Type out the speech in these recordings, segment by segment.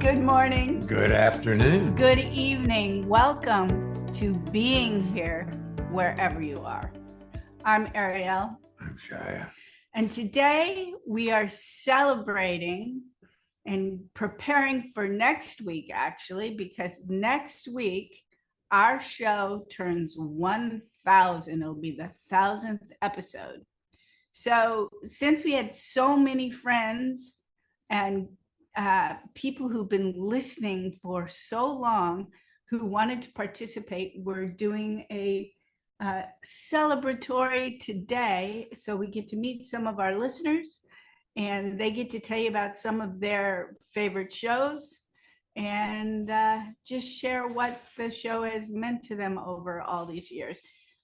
Good morning. Good afternoon. Good evening. Welcome to being here wherever you are. I'm Ariel. I'm Shya. And today we are celebrating and preparing for next week, actually, because next week our show turns 1,000. It'll be the 1,000th episode. So since we had so many friends and people who've been listening for so long who wanted to participate, we're doing a celebratory today. So we get to meet some of our listeners and they get to tell you about some of their favorite shows and just share what the show has meant to them over all these years.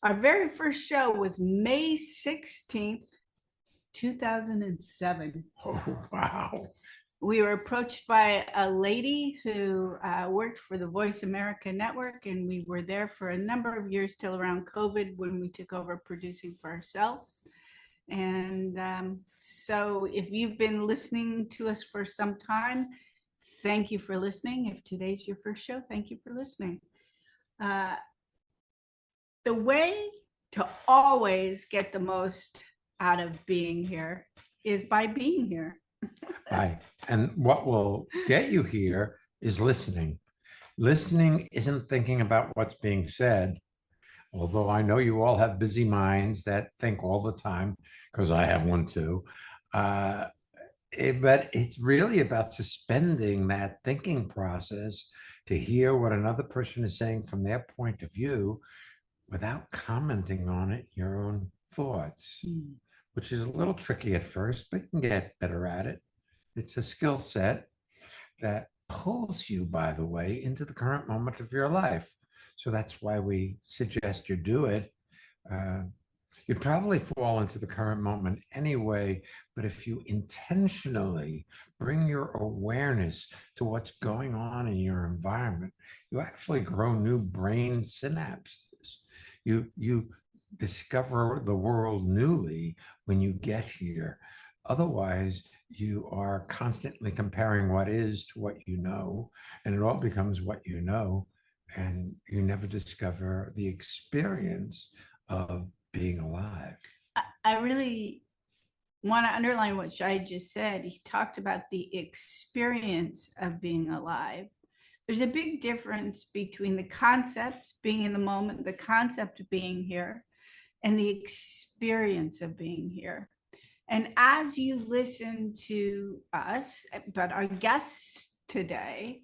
Our very first show was May 16th, 2007. Oh, wow. We were approached by a lady who worked for the Voice America Network, and we were there for a number of years till around COVID when we took over producing for ourselves. And so if you've been listening to us for some time, thank you for listening. If today's your first show, thank you for listening. The way to always get the most out of being here is by being here. Right. And what will get you here is listening. Listening isn't thinking about what's being said, although I know you all have busy minds that think all the time, because I have one too. But it's really about suspending that thinking process to hear what another person is saying from their point of view without commenting on it, your own thoughts, which is a little tricky at first, but you can get better at it. It's a skill set that pulls you, by the way, into the current moment of your life. So that's why we suggest you do it. You'd probably fall into the current moment anyway, but if you intentionally bring your awareness to what's going on in your environment, you actually grow new brain synapses. You discover the world newly when you get here. Otherwise, you are constantly comparing what is to what you know, and it all becomes what you know, and you never discover the experience of being alive. I really want to underline what Shai just said. He talked about the experience of being alive. There's a big difference between the concept, being in the moment, the concept of being here, and the experience of being here. And as you listen to us, but our guests today,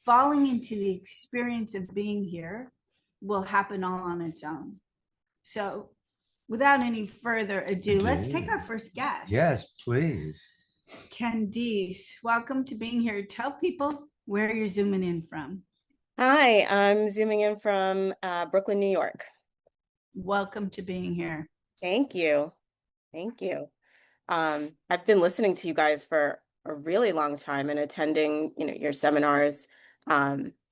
falling into the experience of being here will happen all on its own. So without any further ado, let's take our first guest. Yes, please. Candice, welcome to being here. Tell people where you're zooming in from. Hi, I'm zooming in from Brooklyn, New York. Welcome to being here. Thank you. Thank you. I've been listening to you guys for a really long time and attending, your seminars,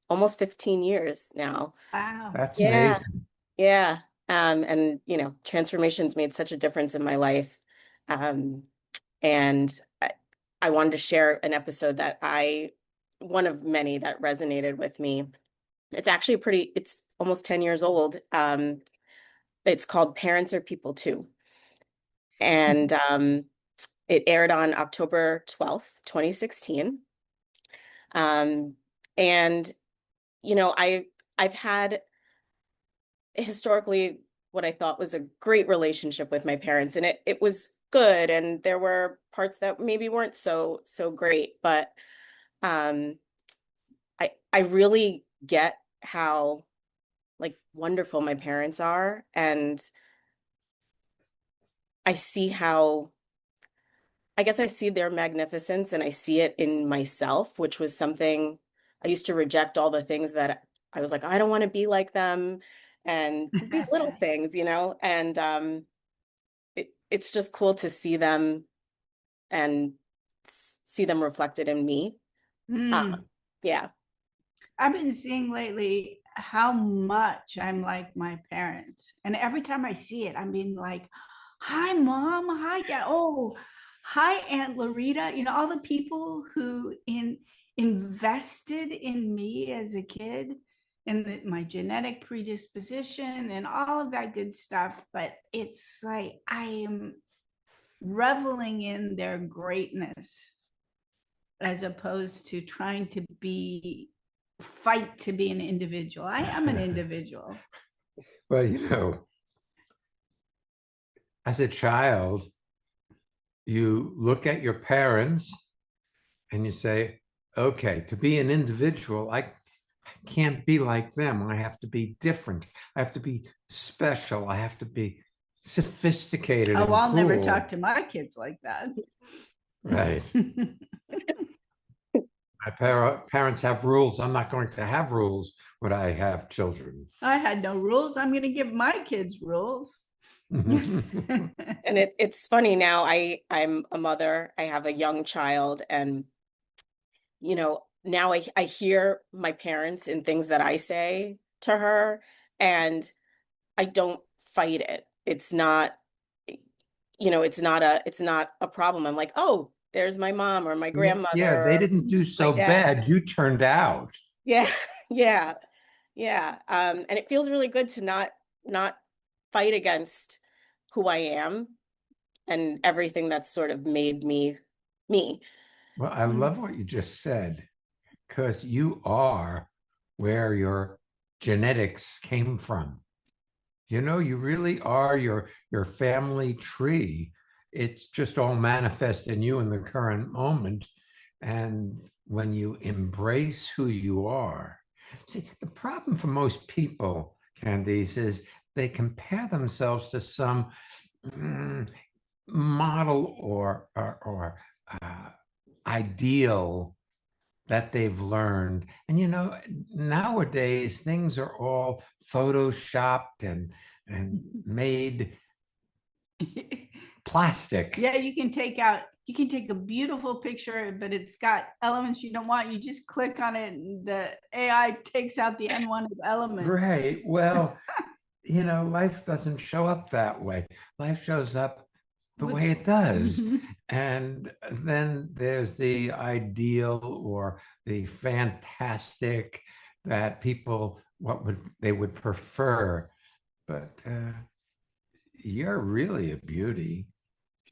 almost 15 years now. Wow. That's amazing. Yeah. And transformation's made such a difference in my life. And I wanted to share an episode one of many that resonated with me. It's actually it's almost 10 years old. It's called Parents Are People Too. And it aired on October 12th, 2016. And, I've had historically what I thought was a great relationship with my parents, and it was good. And there were parts that maybe weren't so great, but I really get how wonderful my parents are. And I see I see their magnificence, and I see it in myself, which was something I used to reject, all the things that I was like, I don't want to be like them, and be little things, and it's just cool to see them and see them reflected in me. Yeah. I've been seeing lately how much I'm like my parents. And every time I see it, I'm being like, hi, Mom. Hi, Dad. Oh, Hi, Aunt Larita. All the people who invested in me as a kid and my genetic predisposition and all of that good stuff. But it's like I am reveling in their greatness as opposed to trying to fight to be an individual. I am an individual. Well, as a child, you look at your parents and you say, okay, to be an individual, I can't be like them. I have to be different. I have to be special. I have to be sophisticated and I'll never cool. talk to my kids like that. Right. My parents have rules. I'm not going to have rules when I have children. I had no rules. I'm going to give my kids rules. And it's funny now. I'm a mother. I have a young child, and now I hear my parents in things that I say to her, and I don't fight it. It's not, it's not a problem. I'm like, oh, there's my mom or my grandmother. Yeah, they Or didn't do so my dad. bad. You turned out. Yeah, yeah, yeah. And it feels really good to not fight against who I am and everything that's sort of made me me. Well, I love what you just said, because you are where your genetics came from. You really are your family tree. It's just all manifest in you in the current moment. And when you embrace who you are, see, the problem for most people, Candice, is they compare themselves to some model or ideal that they've learned. And nowadays things are all photoshopped and made plastic. Yeah, you can take a beautiful picture, but it's got elements you don't want. You just click on it and the AI takes out the unwanted elements. Right. Well, life doesn't show up that way. Life shows up the way it does. And then there's the ideal or the fantastic that people, they would prefer. But you're really a beauty,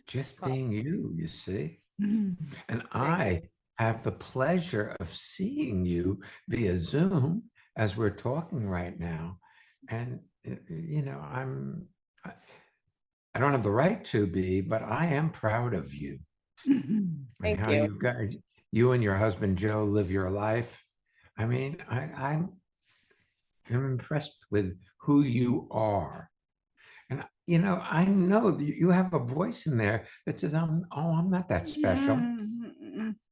just being you see. And I have the pleasure of seeing you via Zoom as we're talking right now. And, I don't have the right to be, but I am proud of you. And Thank how you. you and your husband Joe live your life. I mean, I'm impressed with who you are. And I know that you have a voice in there that says, I'm not that special.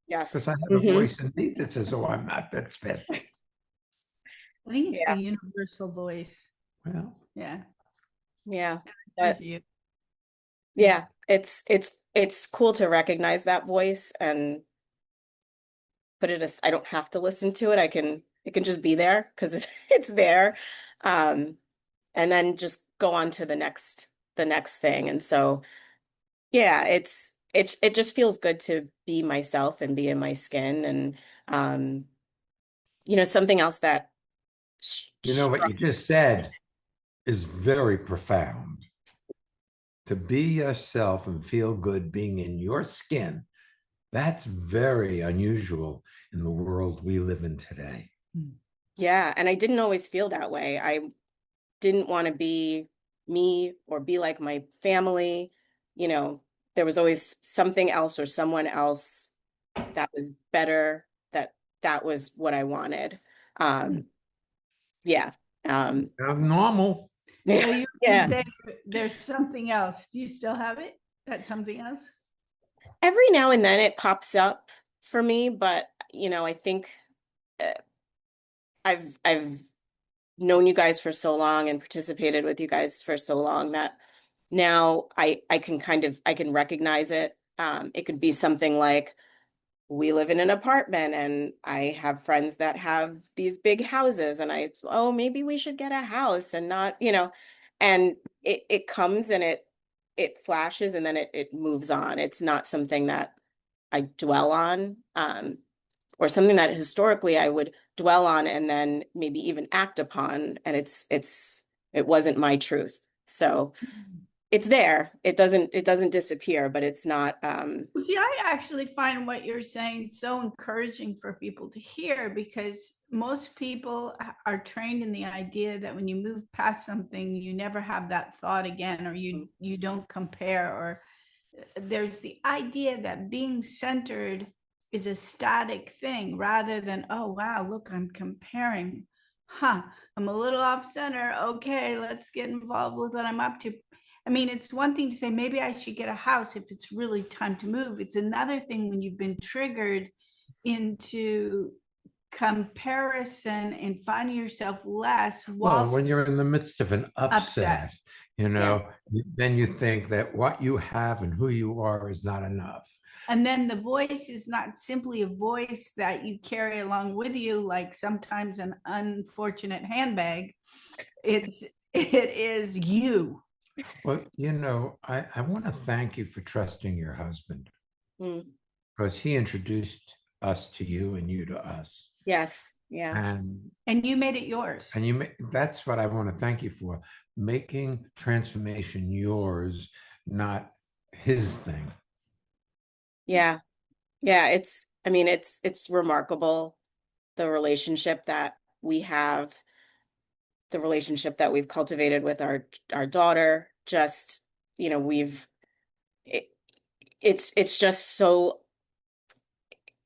Yes. Because I have a voice in me that says, oh, I'm not that special. I think it's the universal voice. Well, yeah. But yeah, it's cool to recognize that voice and put it as, I don't have to listen to it. It can just be there because it's there. And then just go on to the next thing. And so yeah, it just feels good to be myself and be in my skin. And something else that what you just said is very profound. To be yourself and feel good being in your skin, that's very unusual in the world we live in today. Yeah, and I didn't always feel that way. I didn't want to be me or be like my family. There was always something else or someone else that was better, that was what I wanted. Yeah. Normal. So you Yeah. say there's something else. Do you still have it? That something else? Every now and then it pops up for me, but I think I've known you guys for so long and participated with you guys for so long that now I can recognize it. It could be something like, we live in an apartment and I have friends that have these big houses, and maybe we should get a house and not, and it comes and it flashes and then it moves on. It's not something that I dwell on, or something that historically I would dwell on and then maybe even act upon. And it wasn't my truth. So it's there. It doesn't disappear, but it's not, See, I actually find what you're saying so encouraging for people to hear, because most people are trained in the idea that when you move past something, you never have that thought again, or you don't compare, or there's the idea that being centered is a static thing rather than, oh, wow, look, I'm comparing. I'm a little off center. Okay, let's get involved with what I'm up to. I mean, it's one thing to say, maybe I should get a house if it's really time to move. It's another thing when you've been triggered into comparison and finding yourself less Well, whilst when you're in the midst of an upset, then you think that what you have and who you are is not enough. And then the voice is not simply a voice that you carry along with you, like sometimes an unfortunate handbag. It is you. Well, I want to thank you for trusting your husband, because he introduced us to you and you to us. Yes. Yeah. And you made it yours. And that's what I want to thank you for, making transformation yours, not his thing. Yeah. Yeah. It's remarkable, the relationship that we have, the relationship that we've cultivated with our daughter. Just, it's just so,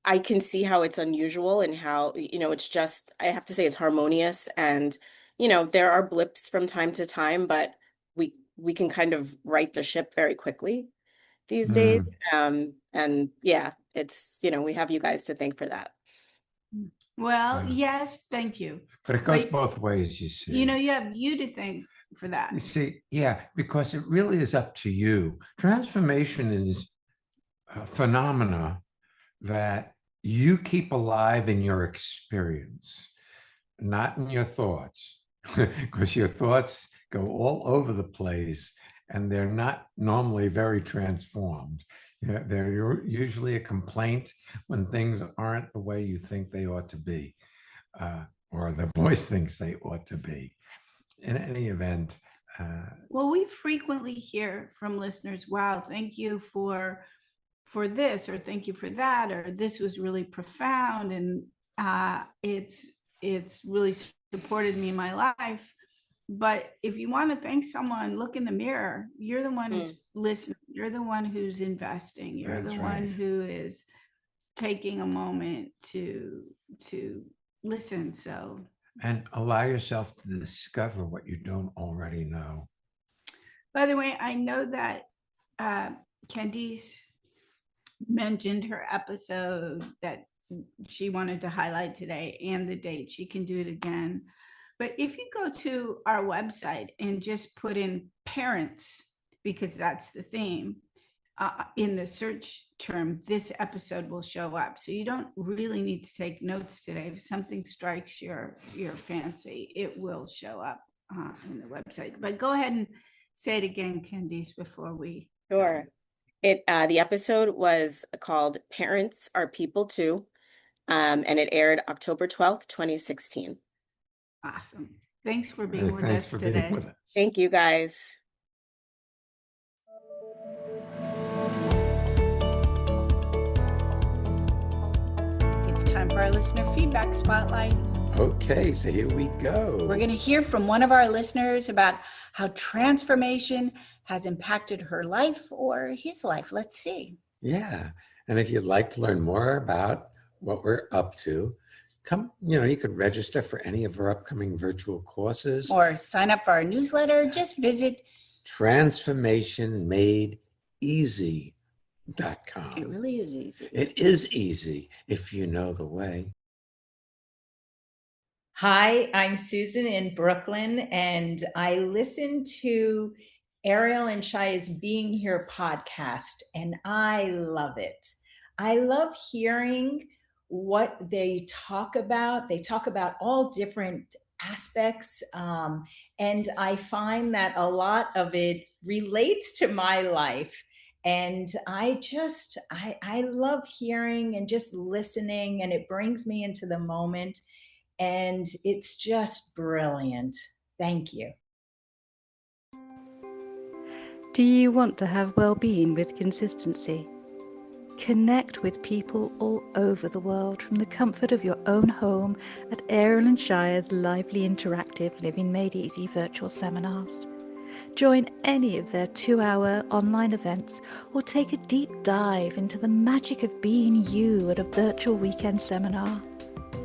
I can see how it's unusual and how, it's just, I have to say it's harmonious, and, there are blips from time to time, but we can kind of right the ship very quickly these days. And yeah, it's, we have you guys to thank for that. Well, yes, thank you. But it goes both ways, you see. You have you to thank for that. You see, yeah, because it really is up to you. Transformation is a phenomena that you keep alive in your experience, not in your thoughts, because your thoughts go all over the place and they're not normally very transformed. They're usually a complaint when things aren't the way you think they ought to be, or the voice thinks they ought to be. In any event. Well, we frequently hear from listeners, wow, thank you for this, or thank you for that, or this was really profound, and it's really supported me in my life. But if you want to thank someone, look in the mirror. You're the one who's listening. You're the one who's investing. You're the one who is taking a moment to listen. So, and allow yourself to discover what you don't already know. By the way, I know that Candice mentioned her episode that she wanted to highlight today and the date. She can do it again. But if you go to our website and just put in parents, because that's the theme, in the search term, this episode will show up. So you don't really need to take notes today. If something strikes your fancy, it will show up in the website. But go ahead and say it again, Candice, before we. Sure. The episode was called Parents Are People Too, and it aired October 12th, 2016. Awesome. Thanks for being with us today. Thank you, guys. It's time for our listener feedback spotlight. Okay, so here we go. We're going to hear from one of our listeners about how transformation has impacted her life or his life. Let's see. Yeah. And if you'd like to learn more about what we're up to, you could register for any of our upcoming virtual courses. Or sign up for our newsletter. Just visit transformationmadeeasy.com. It really is easy. It is easy if you know the way. Hi, I'm Susan in Brooklyn, and I listen to Ariel and Shya's Being Here podcast, and I love it. I love hearing what they talk about. They talk about all different aspects, and I find that a lot of it relates to my life. And I love hearing and just listening, and it brings me into the moment, and it's just brilliant. Thank you. Do you want to have well-being with consistency? Connect with people all over the world from the comfort of your own home at Ariel and Shya's lively interactive Living Made Easy virtual seminars. Join any of their 2-hour online events or take a deep dive into the magic of being you at a virtual weekend seminar.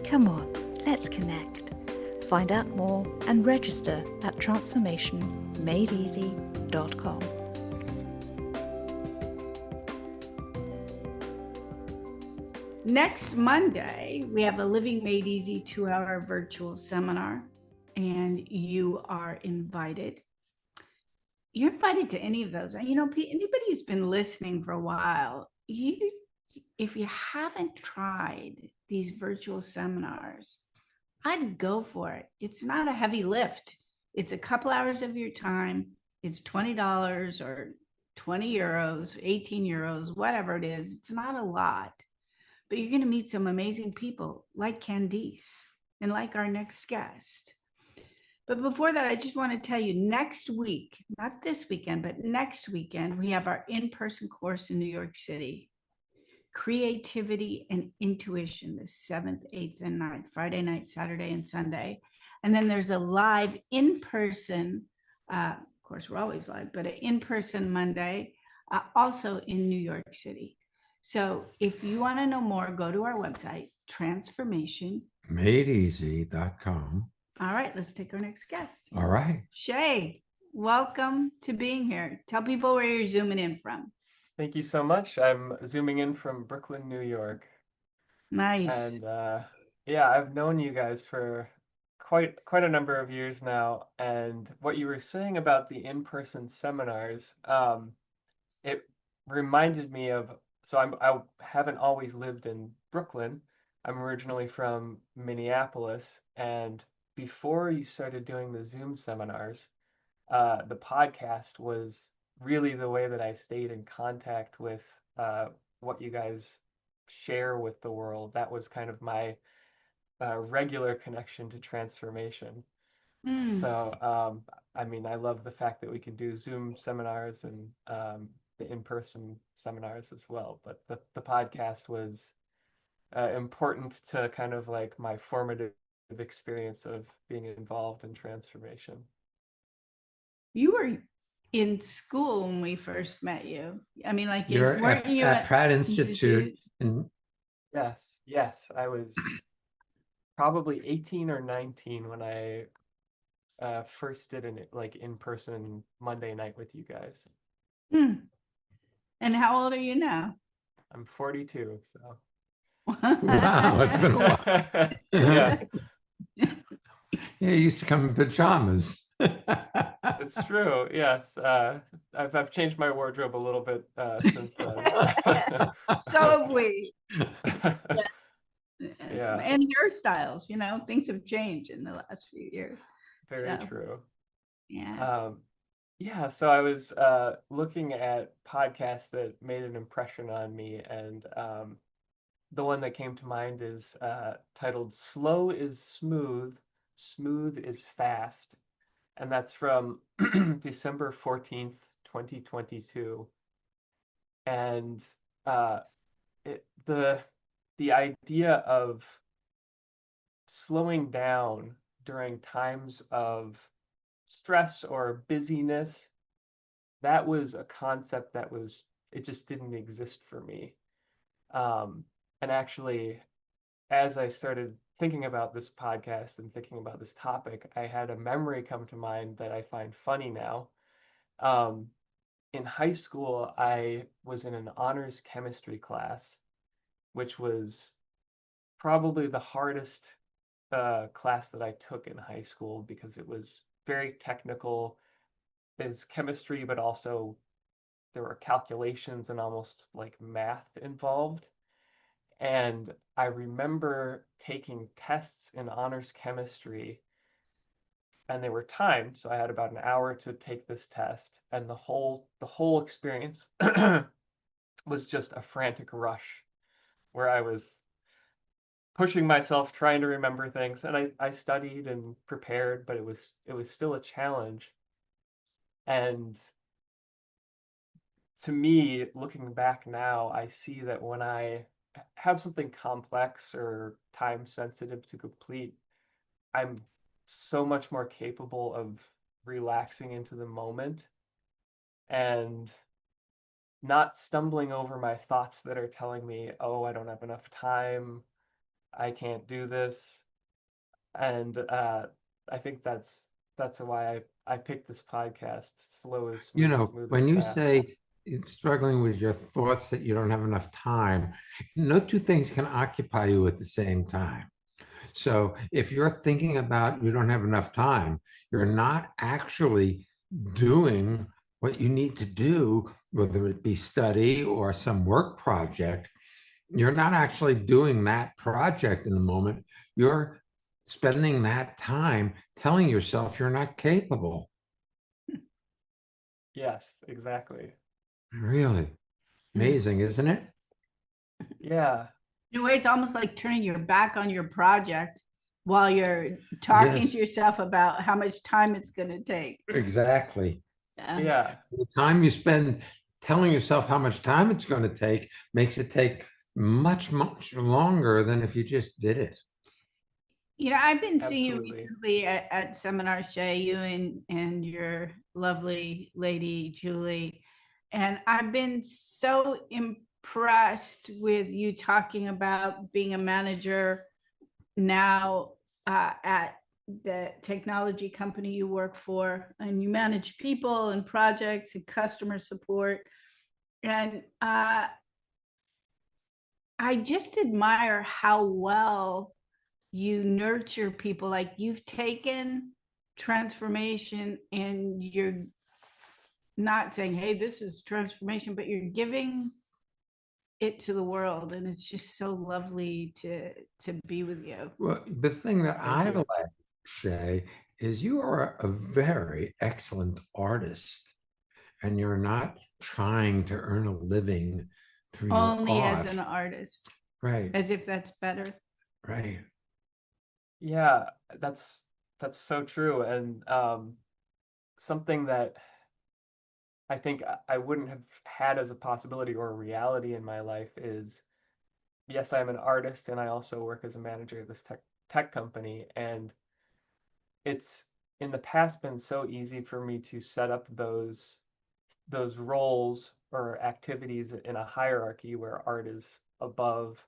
Come on, let's connect. Find out more and register at transformationmadeeasy.com. Next Monday, we have a Living Made Easy 2-hour virtual seminar, and you are invited. You're invited to any of those. You know, anybody who's been listening for a while, if you haven't tried these virtual seminars, I'd go for it. It's not a heavy lift. It's a couple hours of your time. It's $20 or 20 euros, 18 euros, whatever it is. It's not a lot. But you're going to meet some amazing people like Candice and like our next guest. But before that, I just want to tell you, next week, not this weekend, but next weekend, we have our in-person course in New York City, Creativity and Intuition, the 7th, 8th, and 9th, Friday night, Saturday, and Sunday. And then there's a live in-person, of course, we're always live, but an in-person Monday, also in New York City. So if you want to know more, go to our website, madeeasy.com. All right, let's take our next guest. All right. Shay, welcome to being here. Tell people where you're zooming in from. Thank you so much. I'm zooming in from Brooklyn, New York. Nice. And yeah, I've known you guys for quite a number of years now. And what you were saying about the in-person seminars, it reminded me of, so I haven't always lived in Brooklyn. I'm originally from Minneapolis, and before you started doing the Zoom seminars, the podcast was really the way that I stayed in contact with what you guys share with the world. That was kind of my regular connection to transformation. So, I mean, I love the fact that we can do Zoom seminars and the in-person seminars as well. But the podcast was important to kind of like my formative experience of being involved in transformation. You were in school when we first met you. I mean, like, You're weren't you at Pratt Institute. Yes, I was probably 18 or 19 when I first did an like in-person Monday night with you guys. And how old are you now? I'm 42, so. Wow, it's been a while. Yeah, Yeah, you used to come in pajamas. it's true. Yes, I've changed my wardrobe a little bit since then. So have we. Yeah. And hairstyles, you know, things have changed in the last few years. Very So, true. yeah. Yeah, so I was looking at podcasts that made an impression on me, and the one that came to mind is titled "Slow is Smooth, Smooth is Fast," and that's from December 14th, 2022. And the idea of slowing down during times of stress or busyness, that was a concept that it just didn't exist for me. And actually, as I started thinking about this podcast and thinking about this topic, I had a memory come to mind that I find funny now. In high school, I was in an honors chemistry class, which was probably the hardest class that I took in high school because it was very technical. There's chemistry, but also there were calculations and almost like math involved. And I remember taking tests in honors chemistry and they were timed, so I had about an hour to take this test, and the whole experience was just a frantic rush where I was pushing myself, trying to remember things, and I studied and prepared, but it was still a challenge. And to me, looking back now, I see that when I have something complex or time sensitive to complete, I'm so much more capable of relaxing into the moment and not stumbling over my thoughts that are telling me, oh, I don't have enough time, I can't do this. And I think that's why I picked this podcast, Slow is You Smooth, know, Smooth when is you Fast. say it's struggling with your thoughts that you don't have enough time, no two things can occupy you at the same time. So if you're thinking about you don't have enough time, you're not actually doing what you need to do, whether it be study or some work project. You're not actually doing that project in the moment. You're spending that time telling yourself you're not capable. Yes, exactly. Really amazing, isn't it? Yeah, In a way, it's almost like turning your back on your project while you're talking Yes, to yourself about how much time it's going to take. exactly. Yeah. yeah, The time you spend telling yourself how much time it's going to take makes it take much, much longer than if you just did it. You know, I've been seeing you absolutely. recently at seminars, Shya, you and your lovely lady, Julie. And I've been so impressed with you talking about being a manager now at the technology company you work for, and you manage people and projects and customer support. And I just admire how well you nurture people. Like you've taken transformation and you're not saying, hey, this is transformation, but you're giving it to the world. And it's just so lovely to be with you. Well, the thing that Thank I you. like, Shay, is you are a very excellent artist and you're not trying to earn a living through your Only as art. an artist, Right, as if that's better. right. Yeah, that's so true. And something that I think I wouldn't have had as a possibility or a reality in my life is, yes, I'm an artist and I also work as a manager of this tech company. And it's in the past been so easy for me to set up those roles or activities in a hierarchy where art is above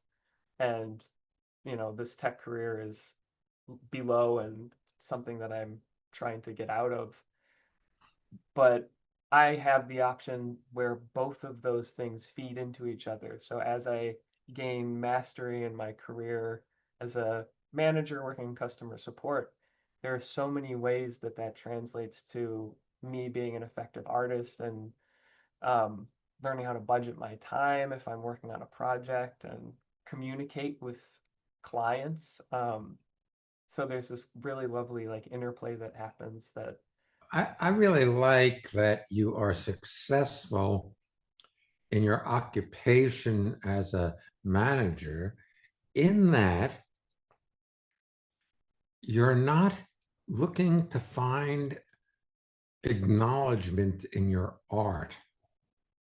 and this tech career is below and something that I'm trying to get out of. But I have the option where both of those things feed into each other. So as I gain mastery in my career as a manager working in customer support, there are so many ways that that translates to me being an effective artist and um, learning how to budget my time if I'm working on a project and communicate with clients. So there's this really lovely like interplay that happens that I really like that you are successful in your occupation as a manager, in that you're not looking to find acknowledgement in your art.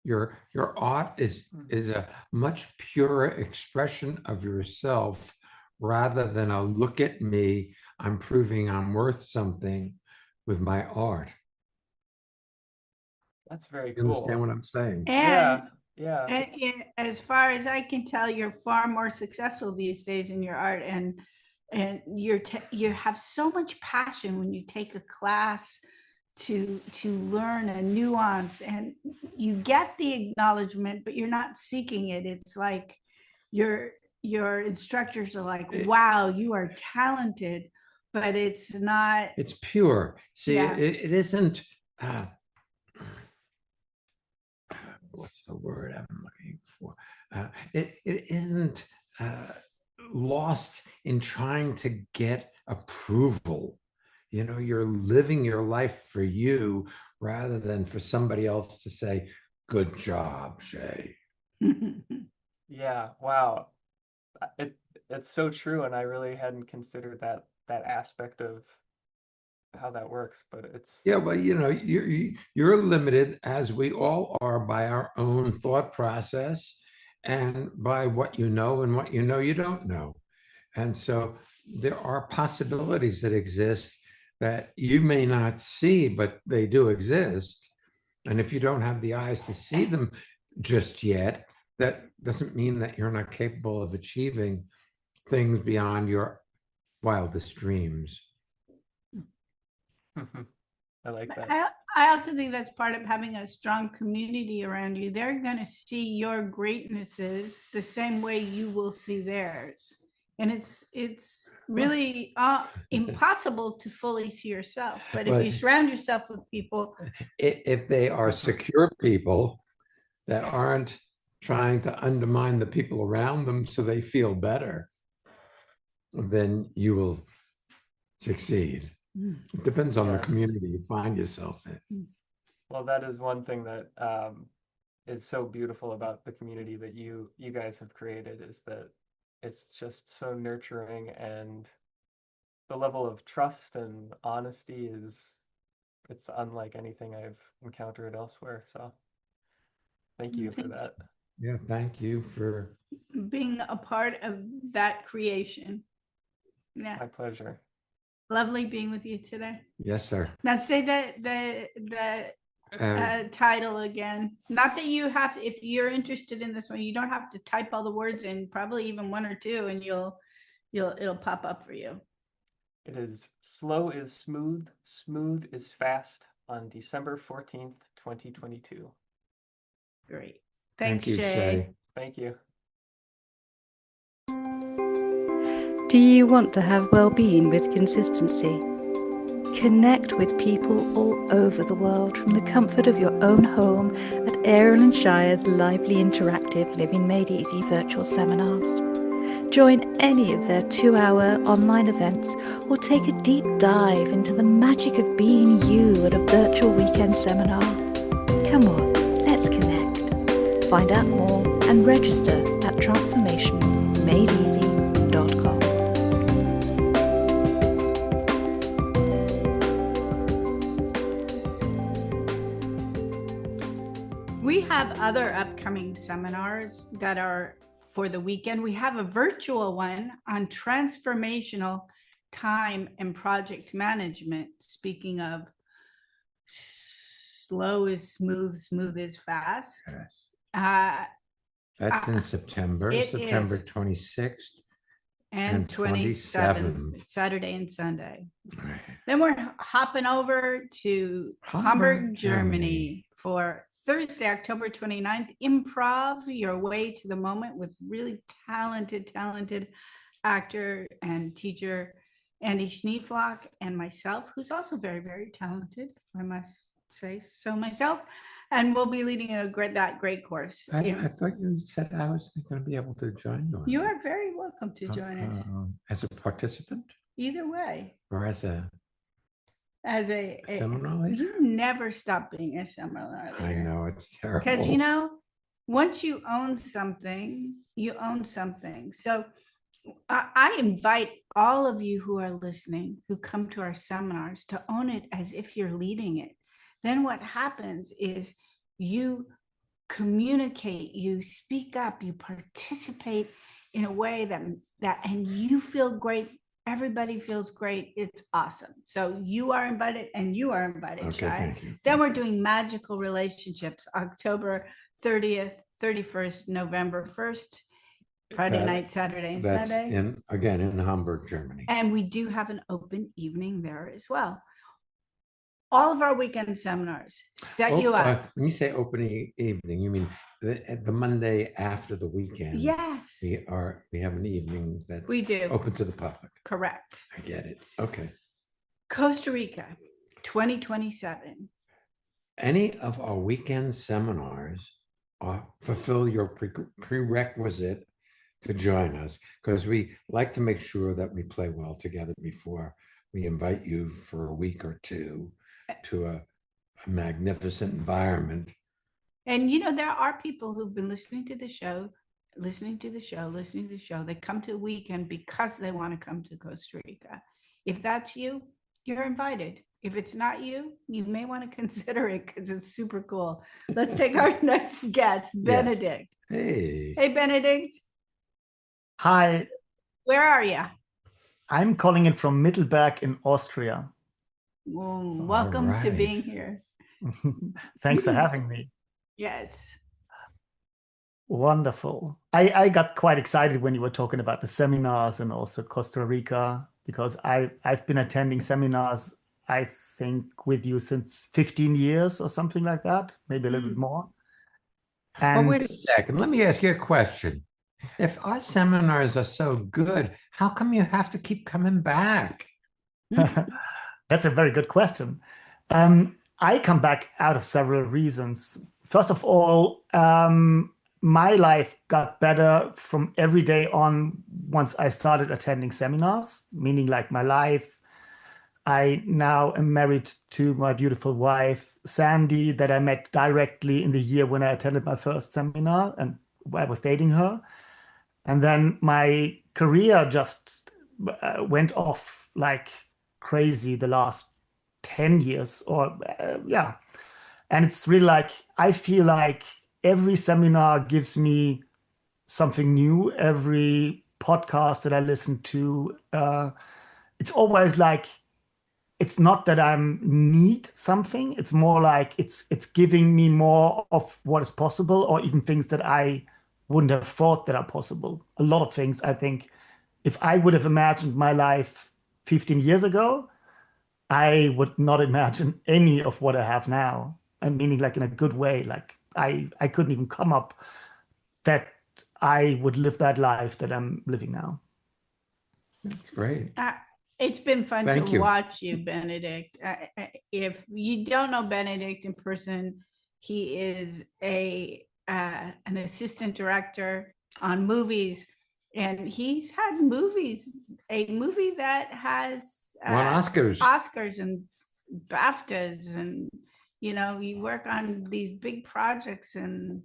Your art is a much purer expression of yourself rather than a look at me, I'm proving I'm worth something with my art. that's very You understand cool. what I'm saying? And Yeah, yeah, as far as I can tell, you're far more successful these days in your art, and you have so much passion when you take a class to learn a nuance, and you get the acknowledgement, but you're not seeking it. It's like your instructors are like, wow, you are talented, but it's not. It's pure. See, Yeah. it isn't, what's the word I'm looking for? It isn't lost in trying to get approval. you're living your life for you rather than for somebody else to say, good job, Shay. Yeah, wow. It's so true, and I really hadn't considered that aspect of how that works, but it's Yeah, well, you're limited, as we all are, by our own thought process and by what you know and what you don't know. And so there are possibilities that exist that you may not see, but they do exist. And if you don't have the eyes to see them just yet, that doesn't mean that you're not capable of achieving things beyond your wildest dreams. I like that. I also think that's part of having a strong community around you. They're going to see your greatnesses the same way you will see theirs. And it's really impossible to fully see yourself. But if Well, you surround yourself with people, if they are secure people that aren't trying to undermine the people around them so they feel better, then you will succeed. It depends on the Yes. community you find yourself in. Well, that is one thing that is so beautiful about the community that you guys have created, is that it's just so nurturing, and the level of trust and honesty it's unlike anything I've encountered elsewhere. So thank you for that. Yeah, thank you for being a part of that creation. Yeah, My pleasure. lovely being with you today. yes, sir. Now say the title again. Not that you have, if you're interested in this one, you don't have to type all the words in, probably even one or two, and it'll pop up for you. It is Slow is Smooth, Smooth is Fast on December 14th, 2022. Great. Thank Thanks, you, Shay. Thank you. Do you want to have well-being with consistency? Connect with people all over the world from the comfort of your own home at Ariel and Shya's lively interactive Living Made Easy virtual seminars. Join any of their 2-hour online events or take a deep dive into the magic of being you at a virtual weekend seminar. Come on, let's connect. Find out more and register at transformationmadeeasy.com. We have other upcoming seminars that are for the weekend. We have a virtual one on transformational time and project management. Speaking of slow is smooth, smooth is fast. Yes. Uh, That's in September, it September is. 26th. and 27th, Saturday and Sunday. Right. Then we're hopping over to Hamburg, Germany for Thursday, October 29th. Improv your way to the moment with really talented actor and teacher Andy Schneeflock and myself, who's also very, very talented, I must say so myself. And we'll be leading that great course. I thought you said I was going to be able to join you. You are very welcome to join us. As a participant Either way. or as a seminar leader? You never stop being a seminar leader. I know, it's terrible. Because, once you own something, you own something. So I invite all of you who are listening, who come to our seminars, to own it as if you're leading it. Then what happens is you communicate, you speak up, you participate in a way that and you feel great. Everybody feels great. It's awesome. So you are invited and you are invited, Okay, Shya. thank you. Then we're doing Magical Relationships, October 30th, 31st, November 1st, Friday night, Saturday and That's Sunday. in Hamburg, Germany. And we do have an open evening there as well. All of our weekend seminars set you up. When you say open evening, you mean the Monday after the weekend? Yes. We have an evening that's We do. open to the public. Correct. I get it. Okay. Costa Rica, 2027. Any of our weekend seminars fulfill your prerequisite to join us, because we like to make sure that we play well together before we invite you for a week or two to a magnificent environment. And there are people who've been listening to the show, listening to the show, listening to the show. They come to a weekend because they want to come to Costa Rica. If that's you, you're invited. If it's not you, you may want to consider it because it's super cool. Let's take our next guest, Benedict. Hey. Hey, Benedict. Hi, Where are you? I'm calling in from Mittelberg in Austria. Welcome to right. being here. Thanks for having me. Yes. Wonderful. I got quite excited when you were talking about the seminars and also Costa Rica, because I've been attending seminars, I think, with you since 15 years or something like that, maybe a little bit more. Well, wait a second. Let me ask you a question. If our seminars are so good, how come you have to keep coming back? That's a very good question. I come back out of several reasons. First of all, my life got better from every day on once I started attending seminars, meaning like my life. I now am married to my beautiful wife, Sandy, that I met directly in the year when I attended my first seminar and I was dating her. And then my career just went off like crazy the last 10 years or yeah. And it's really like, I feel like every seminar gives me something new. Every podcast that I listen to, it's always like, it's not that I need something. It's more like it's giving me more of what is possible, or even things that I wouldn't have thought that are possible. A lot of things, I think, if I would have imagined my life 15 years ago, I would not imagine any of what I have now. And meaning like in a good way, like I couldn't even come up that I would live that life that I'm living now. That's great. It's been fun Thank to you. watch you, Benedict. If you don't know Benedict in person, he is an assistant director on movies, and he's had a movie that has Won Oscars. Oscars and BAFTAs, and you work on these big projects, and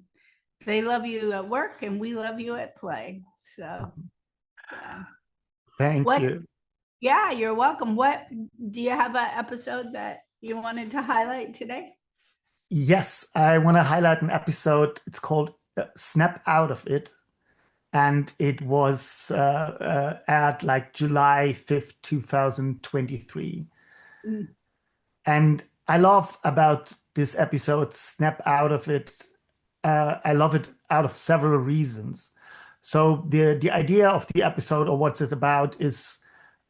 they love you at work, and we love you at play. So, yeah. Thank you. Yeah, you're welcome. What do you have an episode that you wanted to highlight today? Yes, I want to highlight an episode. It's called Snap Out of It. And it was aired like July 5th, 2023. Mm. And I love about this episode, Snap Out of It. I love it out of several reasons. So the idea of the episode, or what's it about, is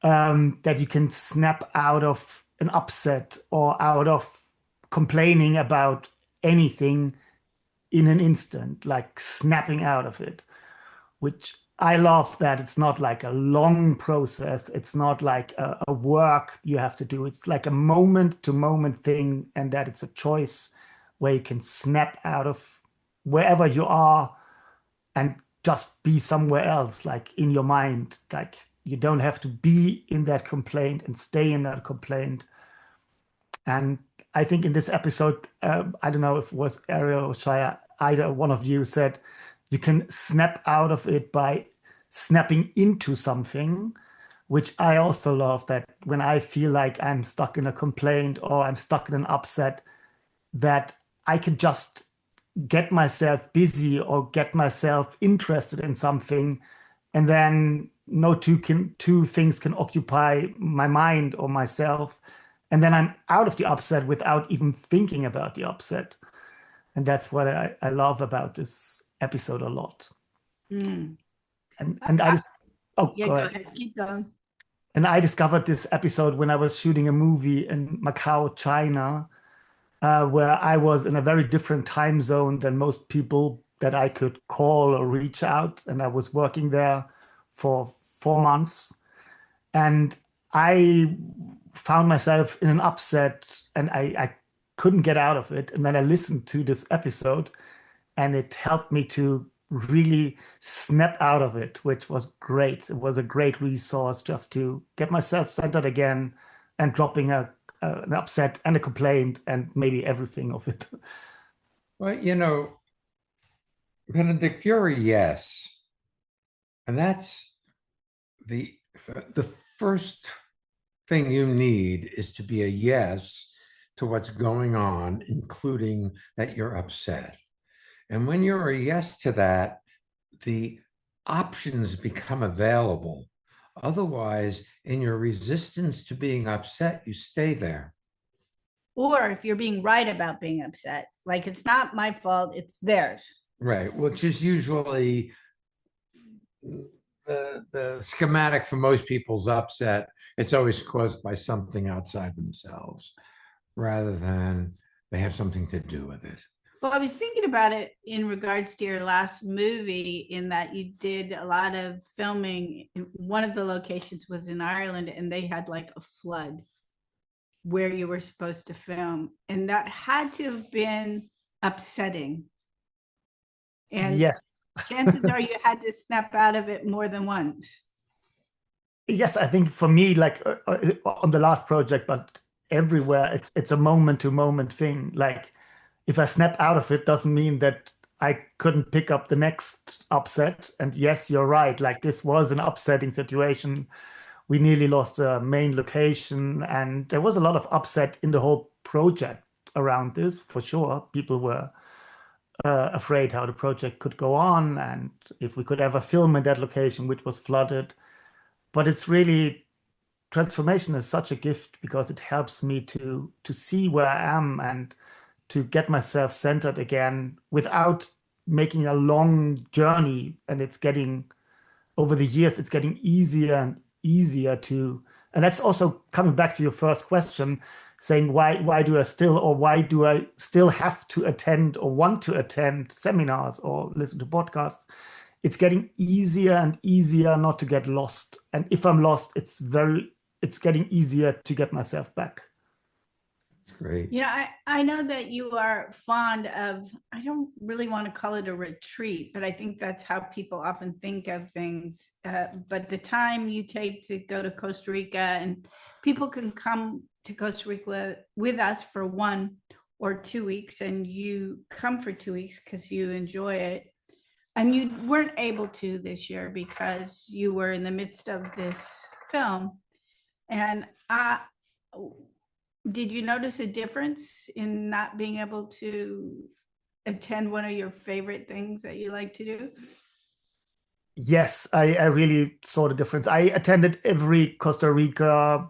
that you can snap out of an upset or out of complaining about anything in an instant, like snapping out of it, which I love that it's not like a long process. It's not like a work you have to do. It's like a moment to moment thing, and that it's a choice where you can snap out of wherever you are and just be somewhere else, like in your mind. Like you don't have to be in that complaint and stay in that complaint. And I think in this episode, I don't know if it was Ariel or Shya, either one of you said you can snap out of it by snapping into something, which I also love, that when I feel like I'm stuck in a complaint or I'm stuck in an upset, that I can just get myself busy or get myself interested in something, and then no two things can occupy my mind or myself, and then I'm out of the upset without even thinking about the upset. And that's what I love about this episode a lot. Mm. And I just go ahead. Keep going. And I discovered this episode when I was shooting a movie in Macau, China, where I was in a very different time zone than most people that I could call or reach out. And I was working there for 4 months. And I found myself in an upset, and I couldn't get out of it. And then I listened to this episode, and it helped me to really snap out of it, which was great. It was a great resource just to get myself centered again and dropping an upset and a complaint and maybe everything of it. Well, Benedict, you're a yes. And that's the the first thing you need is to be a yes to what's going on, including that you're upset. And when you're a yes to that, the options become available. Otherwise, in your resistance to being upset, you stay there. Or if you're being right about being upset, like it's not my fault, it's theirs. Right, which is usually the schematic for most people's upset. It's always caused by something outside themselves rather than they have something to do with it. Well, I was thinking about it in regards to your last movie, in that you did a lot of filming. One of the locations was in Ireland, and they had like a flood where you were supposed to film. And that had to have been upsetting. And Yes. chances are you had to snap out of it more than once. Yes, I think for me, like on the last project, but everywhere, it's a moment to moment thing. Like if I snap out of it, doesn't mean that I couldn't pick up the next upset. And yes, you're right. Like this was an upsetting situation. We nearly lost a main location, and there was a lot of upset in the whole project around this, for sure. People were afraid how the project could go on and if we could ever film in that location, which was flooded. But it's really, transformation is such a gift because it helps me to see where I am and to get myself centered again without making a long journey. And it's getting, over the years, it's getting easier and easier to, and that's also coming back to your first question, saying why do I still, or why do I still have to attend or want to attend seminars or listen to podcasts? It's getting easier and easier not to get lost. And if I'm lost, it's getting easier to get myself back. It's great. I know that you are fond of, I don't really want to call it a retreat, but I think that's how people often think of things. But the time you take to go to Costa Rica, and people can come to Costa Rica with us for 1 or 2 weeks, and you come for 2 weeks because you enjoy it. And you weren't able to this year because you were in the midst of this film. And did you notice a difference in not being able to attend one of your favorite things that you like to do? Yes, I really saw the difference. I attended every Costa Rica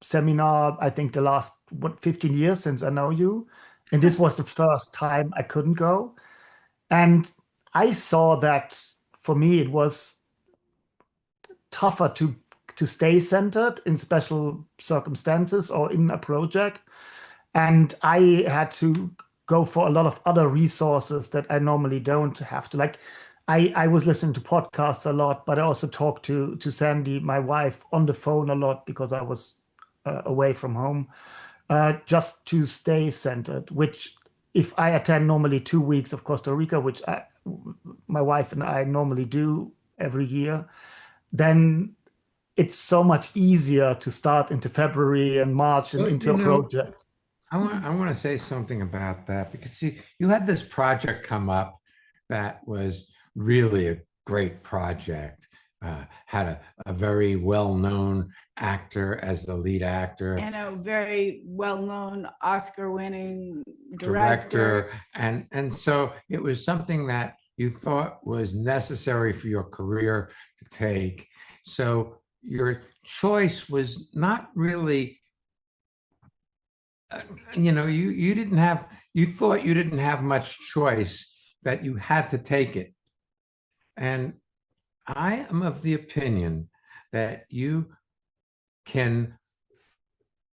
seminar, I think the last 15 years since I know you. And this was the first time I couldn't go. And I saw that for me, it was tougher to stay centered in special circumstances or in a project. And I had to go for a lot of other resources that I normally don't have to. Like I was listening to podcasts a lot, but I also talked to Sandy, my wife, on the phone a lot because I was away from home, just to stay centered, which if I attend normally 2 weeks of Costa Rica, which my wife and I normally do every year, then it's so much easier to start into February and March and into a project. I want to say something about that because you had this project come up that was really a great project. Had a very well-known actor as the lead actor. And a very well-known Oscar-winning director. And so it was something that you thought was necessary for your career to take. So your choice was not really, you thought you didn't have much choice, that you had to take it. And I am of the opinion that you can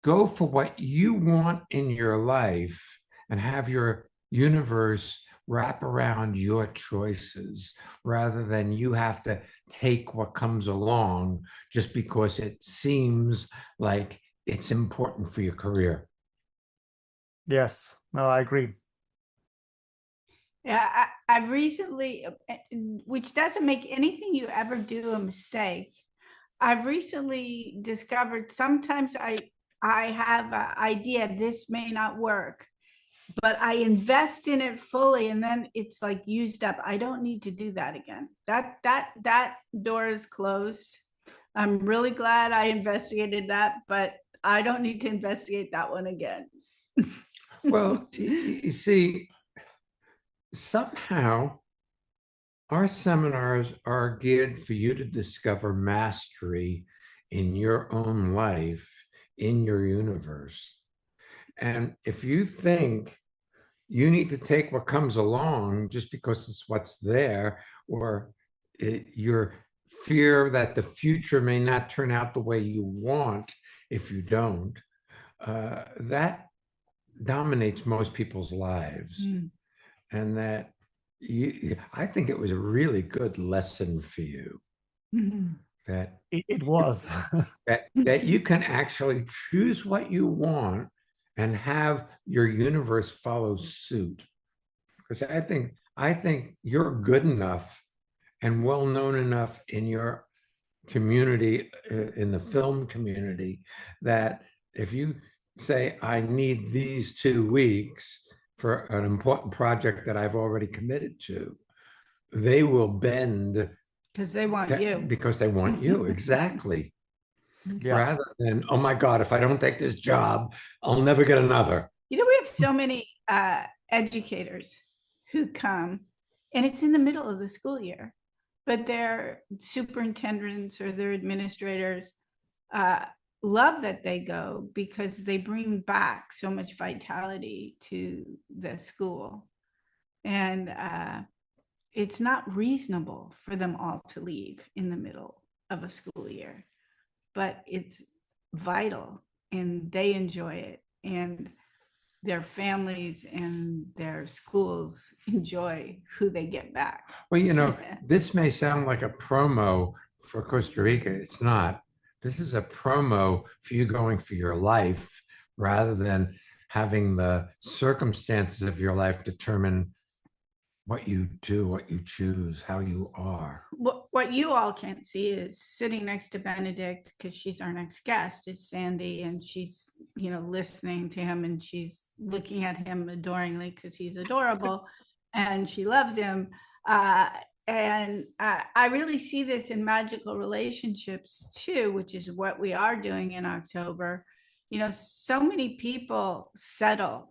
go for what you want in your life and have your universe wrap around your choices rather than you have to take what comes along just because it seems like it's important for your career. Yes, no, I agree. Yeah, I've recently, which doesn't make anything you ever do a mistake. I've recently discovered sometimes I have an idea, this may not work, but I invest in it fully and then it's like used up. I don't need to do that again. That door is closed. I'm really glad I investigated that, but I don't need to investigate that one again. Well, you see, somehow our seminars are geared for you to discover mastery in your own life, in your universe. And if you think you need to take what comes along just because it's what's there, or your fear that the future may not turn out the way you want if you don't, that dominates most people's lives. And that I think it was a really good lesson for you. That it was. that you can actually choose what you want and have your universe follow suit. Because I think you're good enough and well known enough in your community, in the film community, that if you say, I need these 2 weeks for an important project that I've already committed to, they will bend because they want you. Because they want you, exactly. Yeah. Rather than, oh my God, if I don't take this job, I'll never get another. You know, we have so many educators who come, and it's in the middle of the school year, but their superintendents or their administrators love that they go because they bring back so much vitality to the school. And it's not reasonable for them all to leave in the middle of a school year, but it's vital and they enjoy it. And their families and their schools enjoy who they get back. Well, you know, this may sound like a promo for Costa Rica. It's not. This is a promo for you going for your life rather than having the circumstances of your life determine what you do, what you choose, how you are. What you all can't see is sitting next to Benedict, because she's our next guest, is Sandy, and she's, you know, listening to him and she's looking at him adoringly because he's adorable and she loves him. And I really see this in magical relationships too, which is what we are doing in October. You know, so many people settle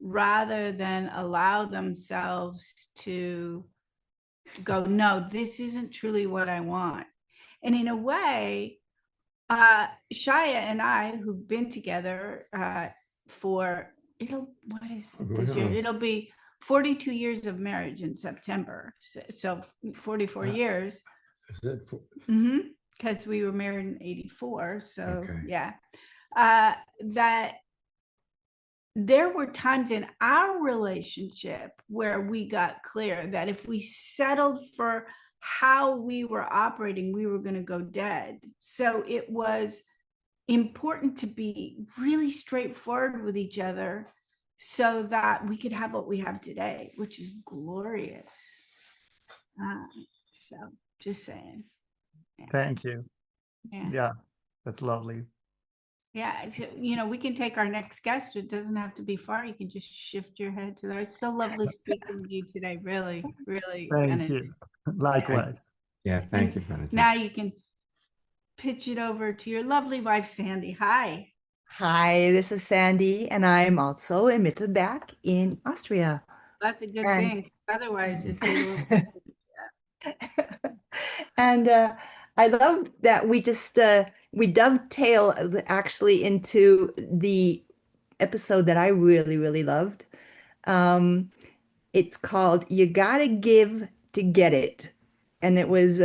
rather than allow themselves to go, no, this isn't truly what I want. And in a way, Shya and I, who've been together for, it'll be 42 years of marriage in September. So 44 years. Is that for, Because we were married in 84. So Okay. yeah. That there were times in our relationship where we got clear that if we settled for how we were operating, we were going to go dead. So it was important to be really straightforward with each other so that we could have what we have today, which is glorious. So just saying. Yeah. Thank you. Yeah. Yeah, that's lovely. Yeah, so, you know, we can take our next guest. It doesn't have to be far. You can just shift your head to there. It's so lovely speaking with you today. Really, really. Thank you. Likewise. Yeah, thank you, Benedict. Now you can pitch it over to your lovely wife, Sandy. Hi. Hi, this is Sandy, and I'm also in Mittelberg in Austria. That's a good And- thing. Otherwise, it'd be a little And I love that we just we dovetail actually into the episode that I really, really loved. It's called "You Gotta Give to Get It," and it was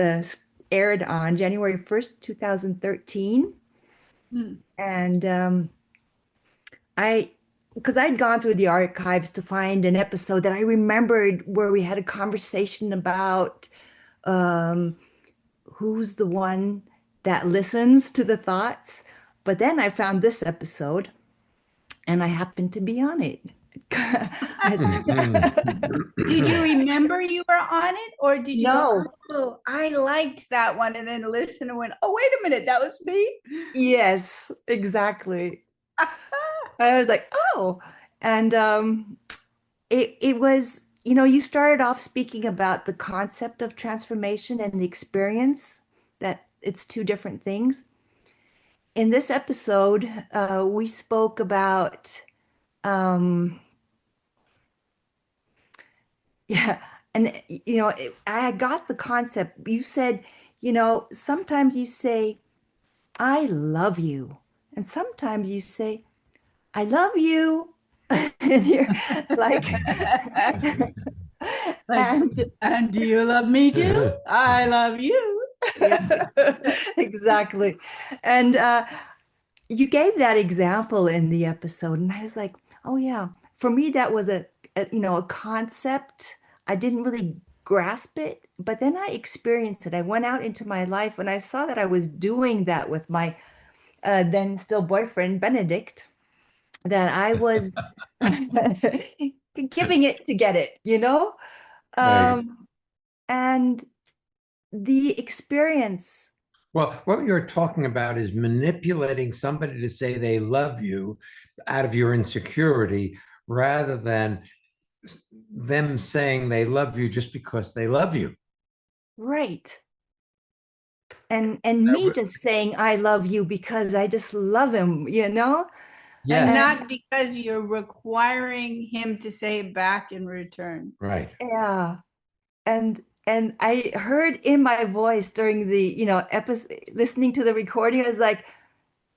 aired on January 1st, 2013. And because I'd gone through the archives to find an episode that I remembered where we had a conversation about who's the one that listens to the thoughts. But then I found this episode and I happened to be on it. Did you remember you were on it, or did you No. go, oh, I liked that one, and then listen and went, oh, wait a minute, that was me? Yes, exactly. I was like, oh, and it was, you started off speaking about the concept of transformation and the experience, that it's two different things. In this episode, we spoke about, um, yeah, and I got the concept. You said, sometimes you say, I love you, and sometimes you say, I love you. And you're like, Like, and and do you love me too? I love you. Yeah. exactly. And you gave that example in the episode, and I was like, oh yeah. For me, that was a concept. I didn't really grasp it, but then I experienced it. I went out into my life and I saw that I was doing that with my then still boyfriend, Benedict, that I was giving it to get it. Right. And the experience. Well, what you're talking about is manipulating somebody to say they love you out of your insecurity rather than them saying they love you just because they love you. Right. And That me w- just saying I love you because I just love him. And Yes, And not because you're requiring him to say it back in return. right. yeah. And I heard in my voice during the episode, listening to the recording, I was like,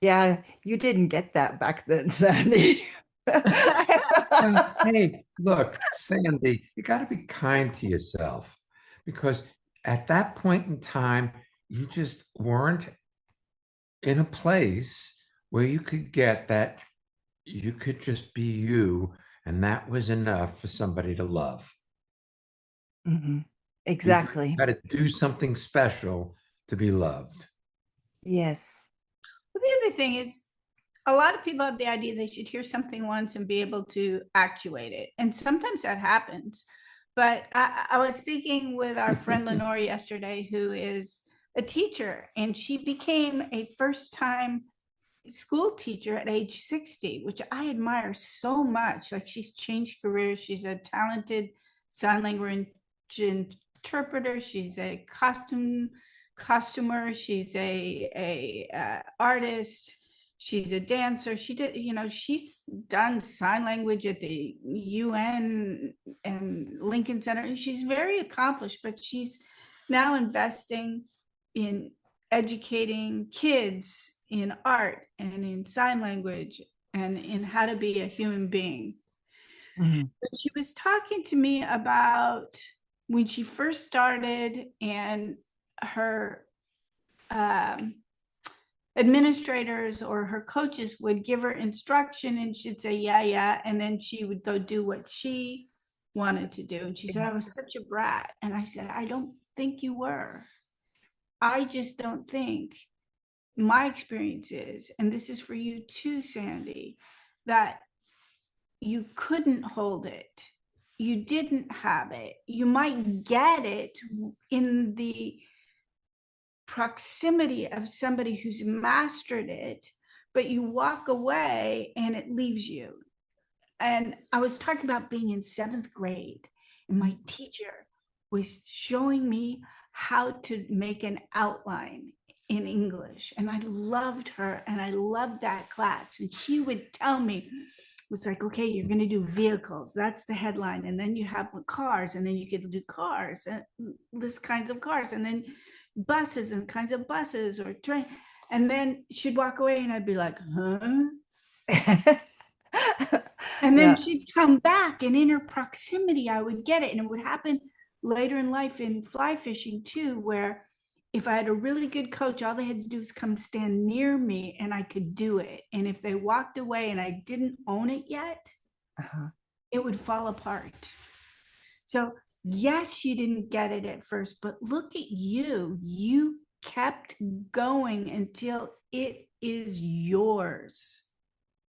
yeah, you didn't get that back then, Sandy. Well, hey, look, Sandy, you got to be kind to yourself because at that point in time, you just weren't in a place where you could get that you could just be you, and that was enough for somebody to love. Mhm. You Exactly. got to do something special to be loved. Yes. But the other thing is, a lot of people have the idea they should hear something once and be able to actuate it. And sometimes that happens. But I was speaking with our friend Lenore yesterday, who is a teacher, and she became a first time school teacher at age 60, which I admire so much. Like, she's changed careers. She's a talented sign language interpreter. She's a costumer. She's a artist. She's a dancer. She's done sign language at the UN and Lincoln Center. She's very accomplished, but she's now investing in educating kids in art and in sign language and in how to be a human being. Mhm. She was talking to me about when she first started, and her administrators or her coaches would give her instruction and she'd say, yeah, yeah. And then she would go do what she wanted to do. And she said, I was such a brat. And I said, I don't think you were. I just don't think. My experience is, and this is for you too, Sandy, that you couldn't hold it. You didn't have it. You might get it in the proximity of somebody who's mastered it, but you walk away and it leaves you. And I was talking about being in 7th grade, and my teacher was showing me how to make an outline in English. And I loved her, and I loved that class. And she would tell me, it was like, okay, you're going to do vehicles. That's the headline. And then you have cars, and then you get to do cars, and this kinds of cars, and then buses and kinds of buses or train. And then she'd walk away, and I'd be like, huh? And then Yeah. she'd come back, and in her proximity, I would get it. And it would happen later in life in fly fishing too, where if I had a really good coach, all they had to do was come stand near me and I could do it. And if they walked away and I didn't own it yet, Uh-huh. it would fall apart. So yes, you didn't get it at first, but look at you. You kept going until it is yours.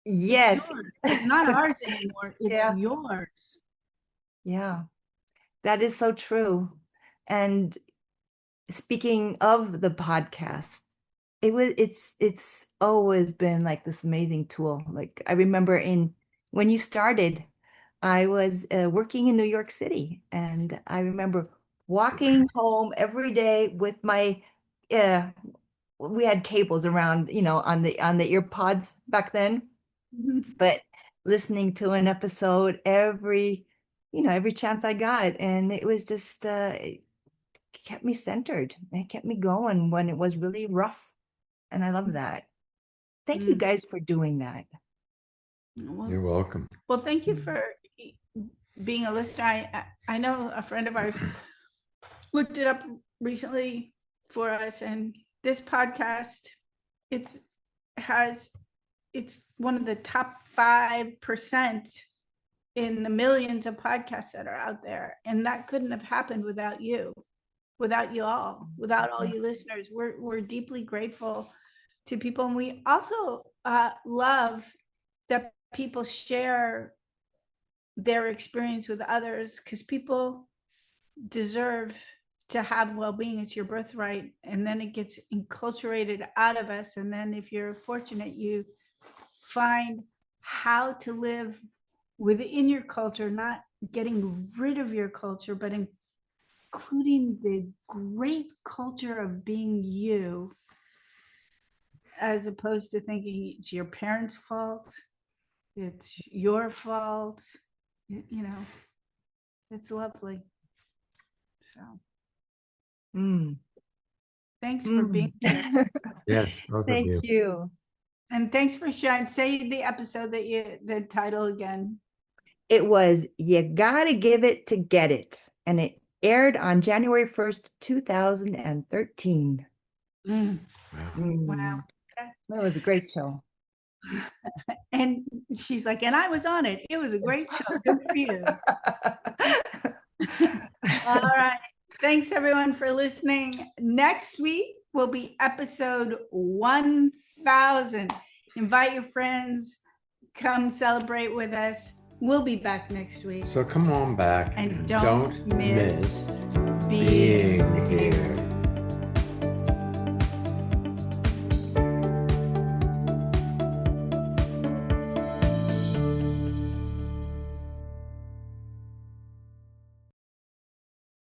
Yes. It's yours. It's not ours anymore. It's Yeah. yours. Yeah. That is so true. And speaking of the podcast, it's always been like this amazing tool. Like I remember when you started, I was working in New York City, and I remember walking home every day with my we had cables around, on the ear pods back then, but listening to an episode every chance I got, and it was just it kept me centered. It kept me going when it was really rough, and I love that. Thank you guys for doing that. You're welcome. Well, thank you for being a listener. I know a friend of ours looked it up recently for us, and this podcast, it's one of the top 5% in the millions of podcasts that are out there, and that couldn't have happened without you all, without all you listeners. We're deeply grateful to people, and we also love that people share their experience with others, because people deserve to have well-being. It's your birthright, and then it gets enculturated out of us, and then if you're fortunate, you find how to live within your culture, not getting rid of your culture, but including the great culture of being you, as opposed to thinking it's your parents' fault, it's your fault. It's lovely. So thanks for being here. Yes, both of Thank you. you. And thanks for sharing. Say the episode the title again. It was You Gotta Give It to Get It, and it aired on January 1st, 2013. Wow. That was a great show. And she's like, and I was on it. It was a great show. Good for you. All right. Thanks everyone for listening. Next week will be episode 1000. Invite your friends. Come celebrate with us. We'll be back next week. So come on back and don't miss being